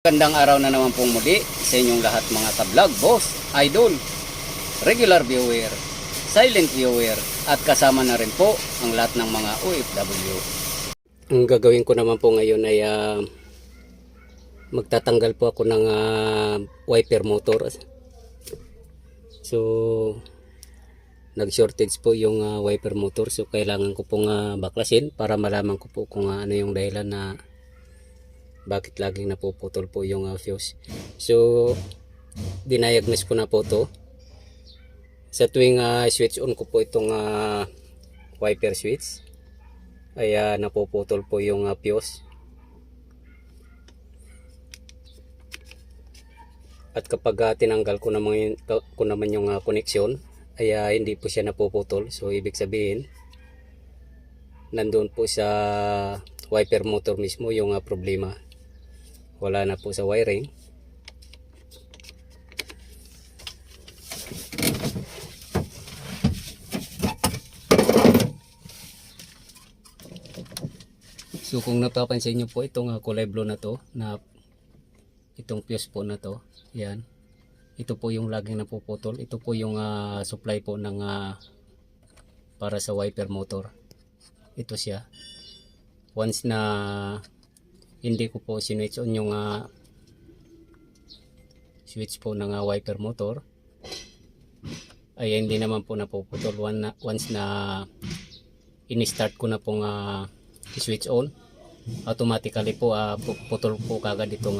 Gandang araw na naman pong muli sa inyong lahat mga ka-vlog, boss, idol, regular viewer, silent viewer at kasama na rin po ang lahat ng mga OFW. Ang gagawin ko naman po ngayon ay magtatanggal po ako ng wiper motor. So nag-shortage po yung wiper motor, so kailangan ko pong baklasin para malaman ko po kung ano yung dahilan na bakit laging napuputol po yung fuse. So dinayagnos ko na po to. Sa tuwing switch on ko po itong wiper switch ay napuputol po yung fuse. At kapag tinanggal ko naman yung connection ay hindi po siya napuputol. So ibig sabihin nandun po sa wiper motor mismo yung problema. Wala na po sa wiring. So kung napapansin nyo po itong kulay blue na to, na itong fuse po na to, yan. Ito po yung laging napuputol. Ito po yung supply po ng para sa wiper motor. Ito siya. Once na hindi ko po sinwitch on yung switch po ng wiper motor ay hindi naman po napuputol. Once na in-start ko na pong switch on, automatically po putol po kagad itong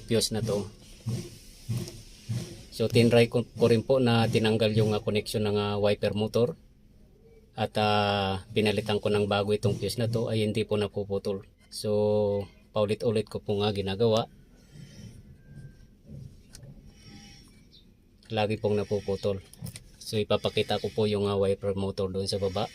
fuse na to. So tinry ko rin po na tinanggal yung connection ng wiper motor at pinalitan ko ng bago itong fuse na to, ay hindi po napuputol. So paulit-ulit ko po ginagawa, lagi pong napuputol. So ipapakita ko po yung wiper motor doon sa baba.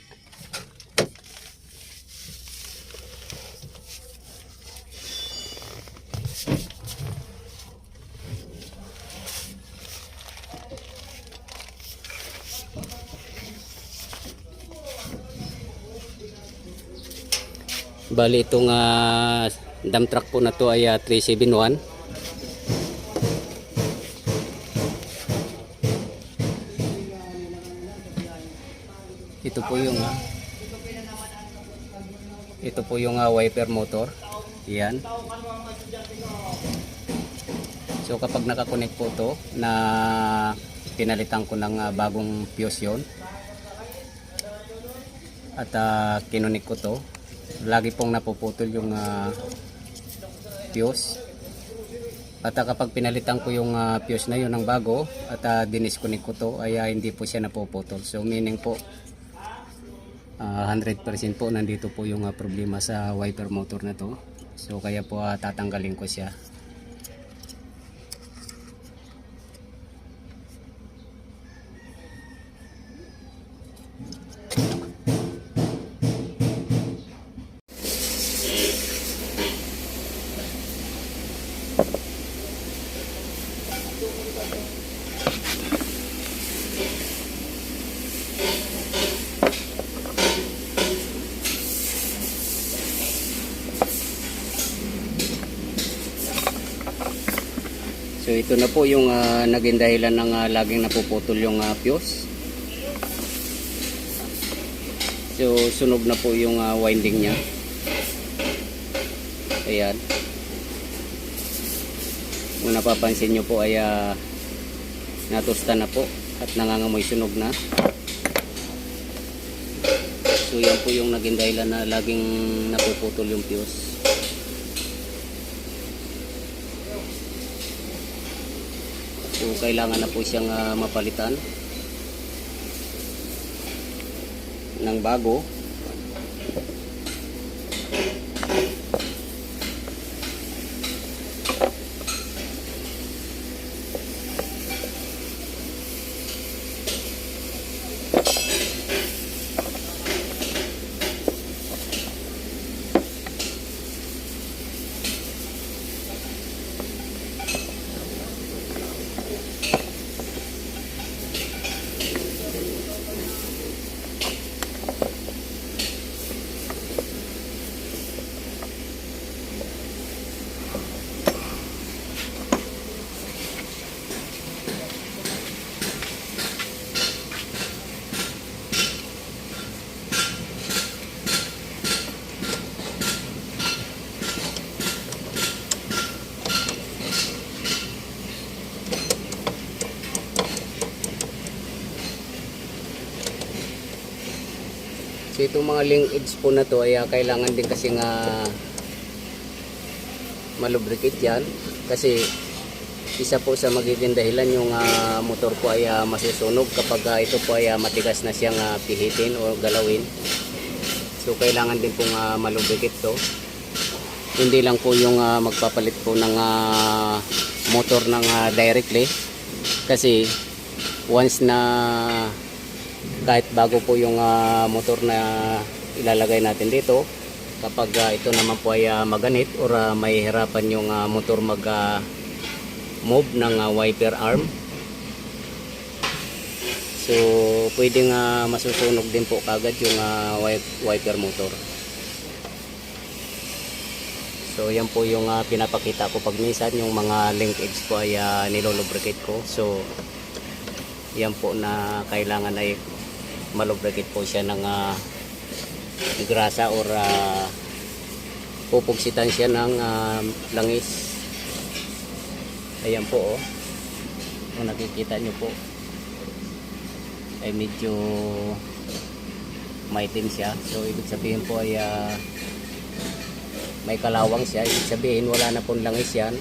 Bali itong dump truck po na to ay 371. Ito po yung wiper motor. Yan. So kapag nakakonect po to, na pinalitan ko ng bagong fuse yon at kinonik ko to, lagi pong napuputol yung fuse. At kapag pinalitan ko yung fuse na yun ng bago at dinisconnect ko to, ay hindi po siya napuputol. So meaning po 100% po nandito po yung problema sa wiper motor na to. So kaya po tatanggalin ko siya. So ito na po yung naging dahilan ng laging napuputol yung fuse. So sunog na po yung winding nya. Ayan. Kung napapansin nyo po ay natusta na po at nangangamoy sunog na. So yan po yung naging dahilan na laging napuputol yung fuse. So kailangan na po siyang mapalitan ng bago. So itong mga linkage po na to ay kailangan din kasi nga malubricate yan, kasi isa po sa magiging dahilan yung motor po ay masusunog kapag ito po ay matigas na siyang pihitin o galawin. So kailangan din pong malubricate to. Hindi lang po yung magpapalit po ng motor ng directly, kasi once na kahit bago po yung motor na ilalagay natin dito, kapag ito naman po ay maganit or may hirapan yung motor mag move ng wiper arm, so pwedeng masusunog din po kagad yung wiper motor. So yan po yung pinapakita ko pag minsan yung mga linkage po ay nilolubricate ko. So yan po na kailangan ay malubricate po siya ng grasa or pupugsitan siya ng langis. Ayan po oh. Kung nakikita nyo po ay medyo maitim siya. So ibig sabihin po ay may kalawang siya. Ibig sabihin wala na pong langis yan.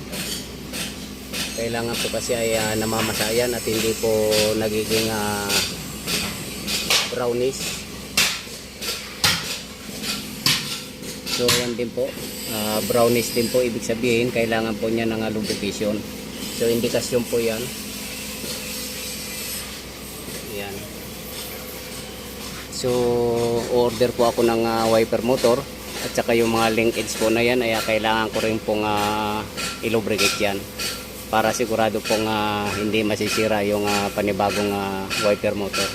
Kailangan po kasi ay namamasayan at hindi po nagiging brownish. So yan din po, brownish din po, ibig sabihin kailangan po niya ng lubrication. So indikasyon po yan. Yan. So order po ako ng wiper motor at saka yung mga linkage po na yan ay kailangan ko rin pong ilubricate yan para sigurado pong hindi masisira yung panibagong wiper motor.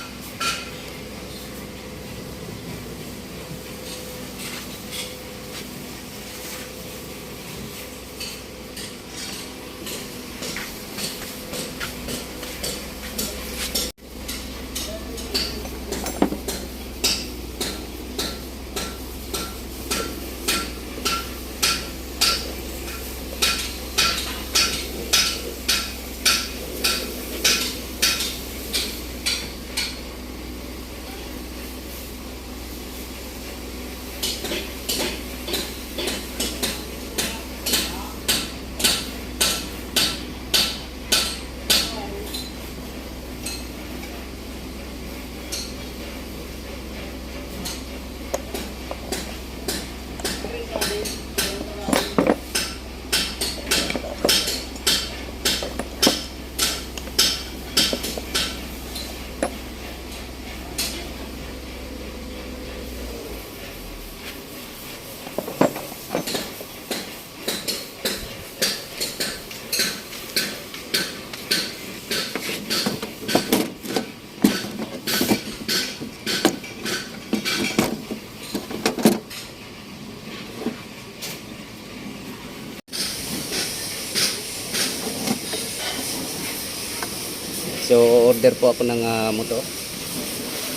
So order po ako ng motor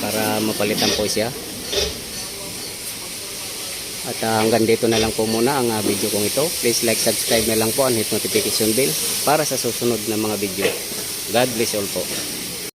para mapalitan po siya. At hanggang dito na lang po muna ang video kong ito. Please like, subscribe na lang po and hit notification bell para sa susunod na mga video. God bless all po.